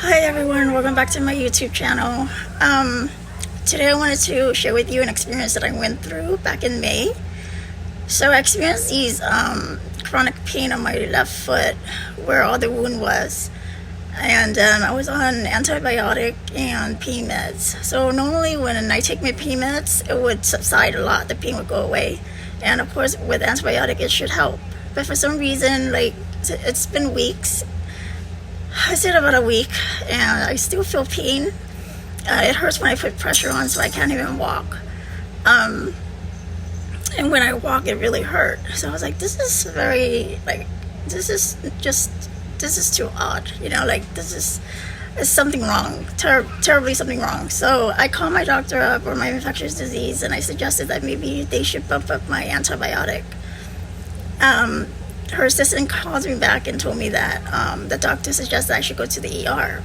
Hi everyone, welcome back to my YouTube channel. Today I wanted to share with you an experience that I went through back in May. So I experienced these chronic pain on my left foot where all the wound was. And I was on antibiotic and pain meds. So normally when I take my pain meds, it would subside a lot, the pain would go away. And of course with antibiotic it should help. But for some reason, like, it's been weeks. I said about a week and I still feel pain. It hurts when I put pressure on, so I can't even walk. And when I walk it really hurt. So I was like, this is too odd, you know, like there's something wrong, terribly something wrong. So I called my doctor up, or my infectious disease, and I suggested that maybe they should bump up my antibiotic. Her assistant called me back and told me that the doctor suggested I should go to the ER.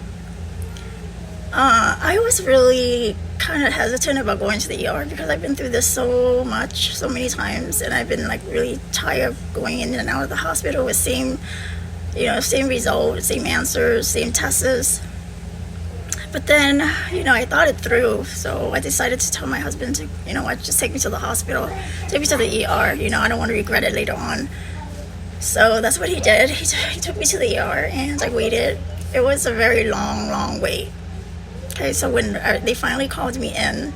I was really kind of hesitant about going to the ER because I've been through this so many times, and I've been like really tired of going in and out of the hospital with same results, same answers, same tests. But then, I thought it through, so I decided to tell my husband to, just take me to the hospital, take me to the ER. I don't want to regret it later on. So that's what he did. He took me to the ER, and I waited. It was a very long wait. Okay, so when they finally called me in,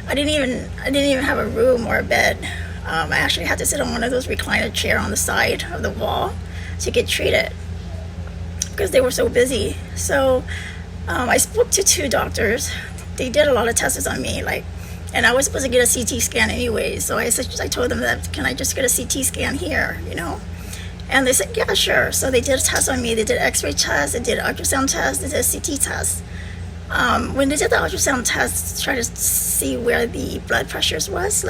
I didn't even have a room or a bed. I actually had to sit on one of those recliner chairs on the side of the wall to get treated because they were so busy. So I spoke to two doctors. They did a lot of tests on me, and I was supposed to get a CT scan anyway. So I told them that, can I just get a CT scan here, And they said, yeah, sure. So they did a test on me. They did an x-ray test, they did an ultrasound test, they did a CT test. When they did the ultrasound test to try to see where the blood pressures was,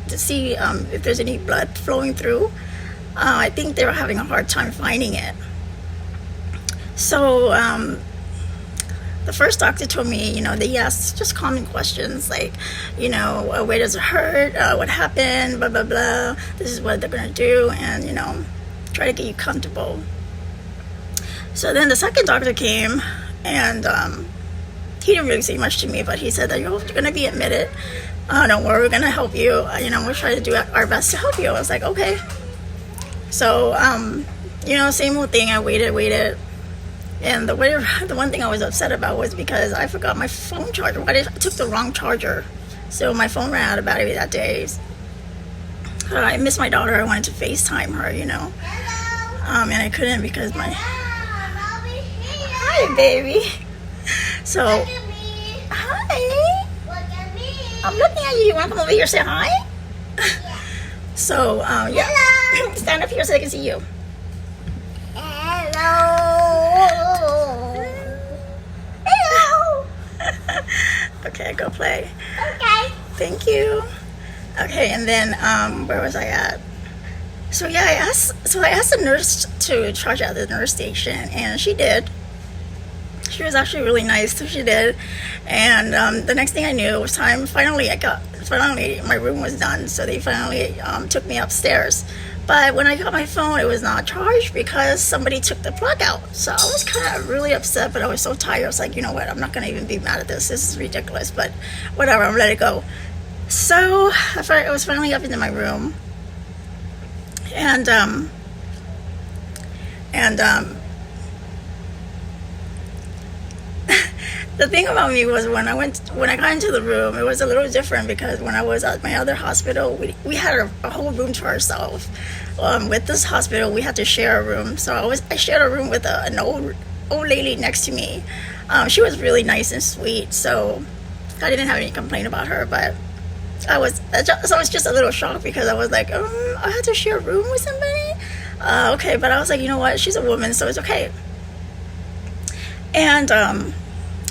to see if there's any blood flowing through, I think they were having a hard time finding it. So the first doctor told me, they asked just common questions like, where does it hurt, what happened, blah, blah, blah. This is what they're going to do, and, try to get you comfortable. So then the second doctor came, and he didn't really say much to me, but he said that you're going to be admitted. Don't worry, we're going to help you. We'll try to do our best to help you. I was like, okay. So, same old thing. I waited. And the one thing I was upset about was because I forgot my phone charger. I took the wrong charger. So my phone ran out of battery that day. I missed my daughter. I wanted to FaceTime her, and I couldn't because my... Hi, baby. So, Look at me. Hi. Look at me. I'm looking at you. You want to come over here and say hi? Yeah. So, yeah. Hello. Stand up here so I can see you. Hello. Hello. Okay, go play. Okay. Thank you. Okay, and then where was I at? So yeah, I asked the nurse to charge at the nurse station, and she did. She was actually really nice, so she did. And the next thing I knew, it was time. Finally, my room was done, so they finally took me upstairs. But when I got my phone, it was not charged because somebody took the plug out. So I was kind of really upset, but I was so tired. I was like, you know what? I'm not going to even be mad at this. This is ridiculous, but whatever. I'm let it go. So I was finally up into my room, and the thing about me was when I got into the room, it was a little different because when I was at my other hospital, we had a whole room to ourselves. With this hospital, we had to share a room, so I shared a room with an old lady next to me. She was really nice and sweet, so I didn't have any complaint about her, but I was just a little shocked because I was like, I had to share a room with somebody? Okay, but I was like, you know what, she's a woman, so it's okay. And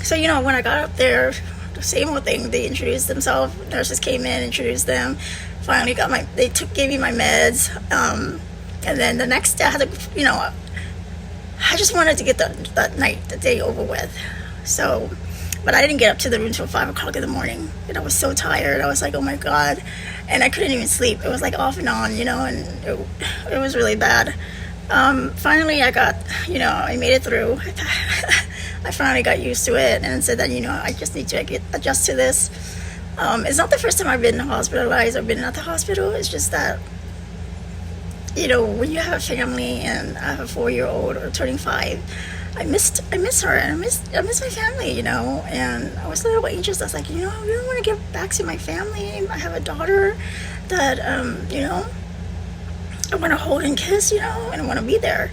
so, when I got up there, the same old thing, they introduced themselves, nurses came in, introduced them, finally gave me my meds, and then the next day I had to, I just wanted to get the day over with, so... But I didn't get up to the room until 5 o'clock in the morning. And I was so tired. I was like, oh my God. And I couldn't even sleep. It was like off and on, and it was really bad. Finally, I got, I made it through. I I finally got used to it and said that, I just need to adjust to this. It's not the first time I've been hospitalized or been at the hospital. It's just that, when you have a family, and I have a 4-year-old or turning 5, I miss her, and I miss my family, and I was a little anxious. I was like, I really want to get back to my family. I have a daughter that, I want to hold and kiss, and I want to be there.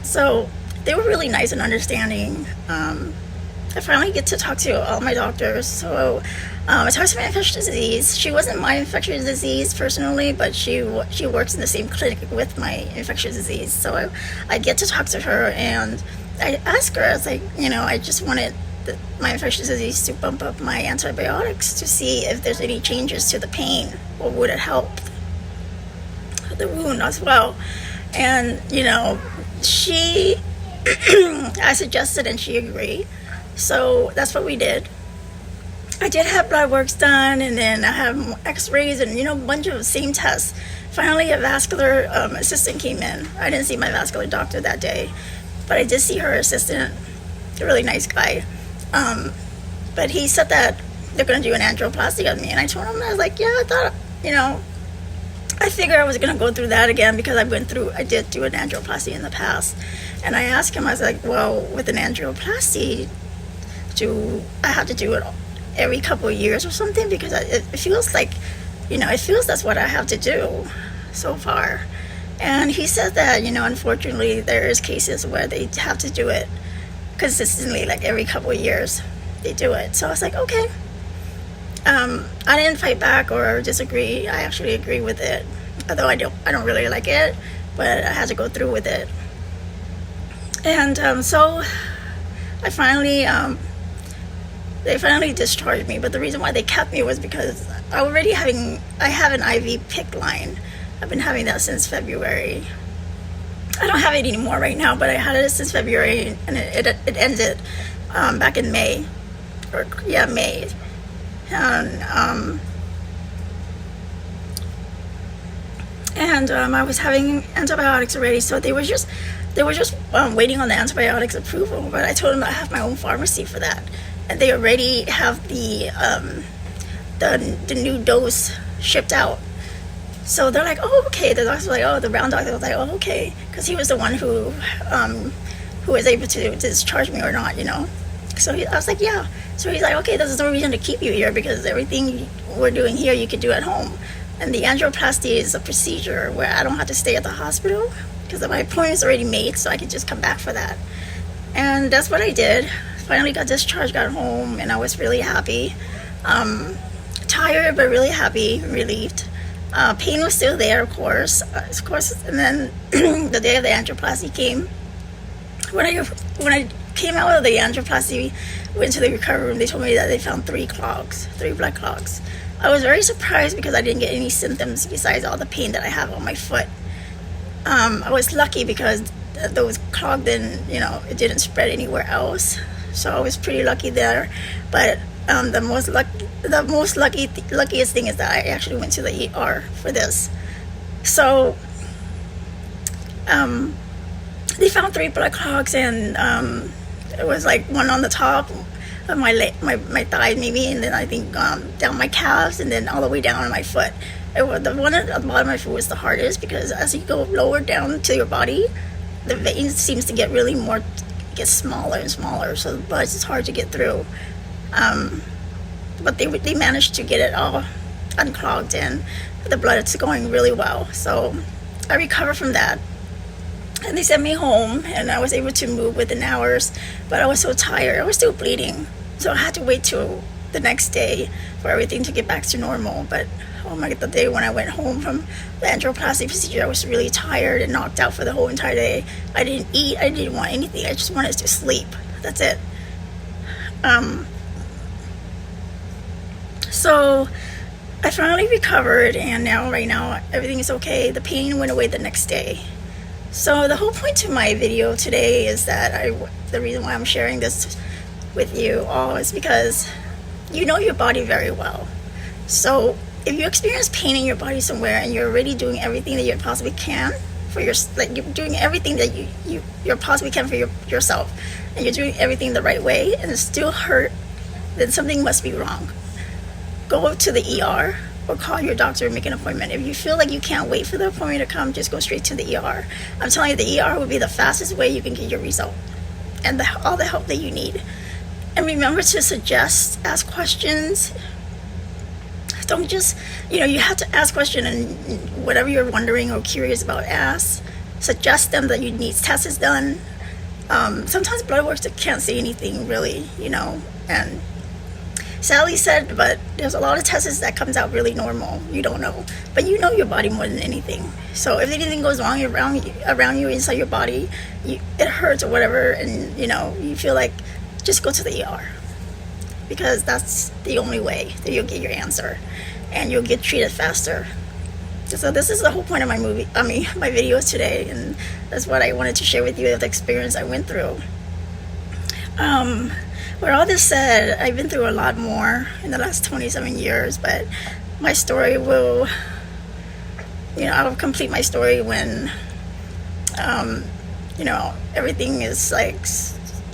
So they were really nice and understanding. I finally get to talk to all my doctors. So I talked to my infectious disease. She wasn't my infectious disease personally, but she works in the same clinic with my infectious disease. So I get to talk to her, and I asked her, I was like, I just wanted my infectious disease to bump up my antibiotics to see if there's any changes to the pain, or would it help the wound as well. And she I suggested, and she agreed. So that's what we did. I did have blood works done, and then I have x-rays and a bunch of same tests. Finally, a vascular assistant came in. I didn't see my vascular doctor that day, but I did see her assistant, a really nice guy. But he said that they're going to do an angioplasty on me, and I told him, I was like, yeah, I thought, I figured I was going to go through that again, because I did do an angioplasty in the past. And I asked him, I was like, well, with an angioplasty, I have to do it every couple of years or something, because it feels like, it feels that's what I have to do so far. And he said that, unfortunately, there is cases where they have to do it consistently, like every couple of years they do it. So I was like, okay. I didn't fight back or disagree. I actually agree with it, although I don't really like it, but I had to go through with it. And so I finally, they finally discharged me. But the reason why they kept me was because I have an IV PICC line. I've been having that since February. I don't have it anymore right now, but I had it since February, and it ended back in May. May. And I was having antibiotics already, so they were just waiting on the antibiotics approval. But I told them I have my own pharmacy for that, and they already have the new dose shipped out. So they're like, oh, okay. The doctor was like, oh, the round doctor was like, oh, okay, because he was the one who was able to discharge me or not, So I was like, yeah. So he's like, okay, there's no reason to keep you here, because everything we're doing here you could do at home. And the angioplasty is a procedure where I don't have to stay at the hospital, because my appointment's already made, so I could just come back for that. And that's what I did. Finally got discharged, got home, and I was really happy. Tired, but really happy, relieved. Pain was still there, of course. And then the day of the angioplasty came. When I came out of the angioplasty, went to the recovery room, they told me that they found 3 blood clogs. I was very surprised, because I didn't get any symptoms besides all the pain that I have on my foot. I was lucky because those clogged didn't, it didn't spread anywhere else. So I was pretty lucky there. But the most luckiest thing is that I actually went to the ER for this. So they found 3 blood clogs, and it was like one on the top of my thigh maybe, and then I think down my calves, and then all the way down on my foot. The one at the bottom of my foot was the hardest, because as you go lower down to your body, the vein seems to get get smaller and smaller, so the blood is hard to get through. But they managed to get it all unclogged, and the blood is going really well. So I recovered from that. And they sent me home, and I was able to move within hours, but I was so tired. I was still bleeding, so I had to wait till the next day for everything to get back to normal. But oh my God, the day when I went home from the angioplasty procedure, I was really tired and knocked out for the whole entire day. I didn't eat. I didn't want anything. I just wanted to sleep. That's it. So I finally recovered, and right now everything is okay. The pain went away the next day. So the whole point to my video today is that the reason why I'm sharing this with you all is because you know your body very well. So if you experience pain in your body somewhere, and you're already doing everything that you possibly can for you're doing everything that you possibly can for yourself, and you're doing everything the right way and it still hurt, then something must be wrong. Go to the ER or call your doctor and make an appointment. If you feel like you can't wait for the appointment to come, just go straight to the ER. I'm telling you, the ER will be the fastest way you can get your result and all the help that you need. And remember to suggest, ask questions. Don't just, you have to ask questions, and whatever you're wondering or curious about, ask. Suggest them that you need tests done. Sometimes blood work can't say anything really, and Sally said, but there's a lot of tests that comes out really normal. You don't know, but you know your body more than anything. So if anything goes wrong around you inside your body, it hurts or whatever, and you feel like, just go to the ER, because that's the only way that you'll get your answer and you'll get treated faster. So this is the whole point of my videos today, and that's what I wanted to share with you, the experience I went through. With all this said, I've been through a lot more in the last 27 years, but my story will, I'll complete my story when, everything is like,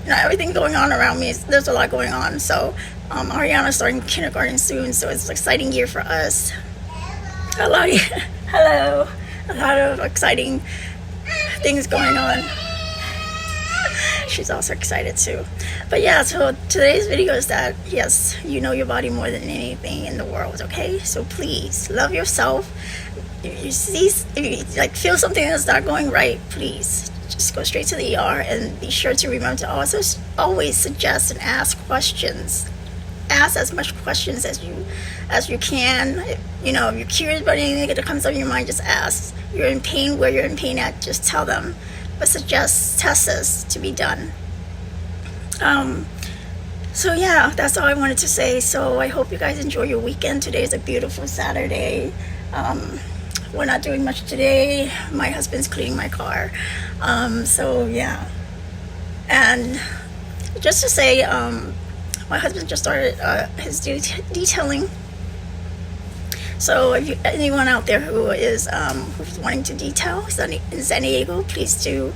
everything going on around me. There's a lot going on. So, Ariana's starting kindergarten soon, so it's an exciting year for us. Hello. A lot of exciting things going on. She's also excited too. But yeah, so today's video is that, yes, you know your body more than anything in the world, okay? So please, love yourself. If you feel something that's not going right, please just go straight to the ER, and be sure to remember to also always suggest and ask questions. Ask as much questions as you can. If you're curious about anything that comes up in your mind, just ask. You're in pain, where you're in pain at, just tell them. But suggest tests to be done. So yeah, that's all I wanted to say. So I hope you guys enjoy your weekend. Today is a beautiful Saturday. We're not doing much today. My husband's cleaning my car. So yeah. And just to say, my husband just started his detailing. So if anyone out there who is who's wanting to detail in San Diego, please do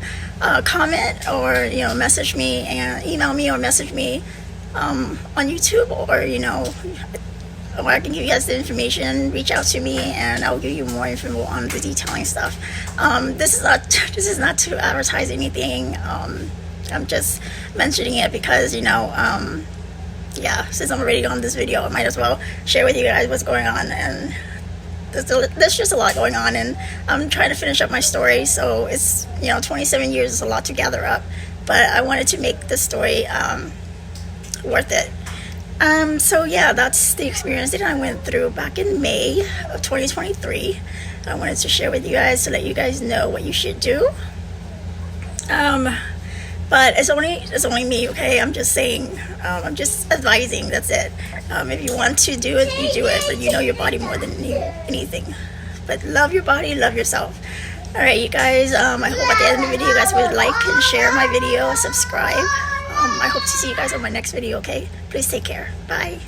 comment or message me, and email me or message me on YouTube, or I can give you guys the information. Reach out to me and I'll give you more info on the detailing stuff. This is not to advertise anything. I'm just mentioning it because yeah, since I'm already on this video, I might as well share with you guys what's going on. And there's just a lot going on, and I'm trying to finish up my story. So it's 27 years is a lot to gather up, but I wanted to make this story worth it. So yeah, that's the experience that I went through back in May of 2023. I wanted to share with you guys to let you guys know what you should do. But it's only me, okay? I'm just saying, I'm just advising, that's it. If you want to do it, you do it, but you know your body more than anything. But love your body, love yourself. All right, you guys, I hope at the end of the video, you guys would like and share my video, subscribe. I hope to see you guys on my next video, okay? Please take care. Bye.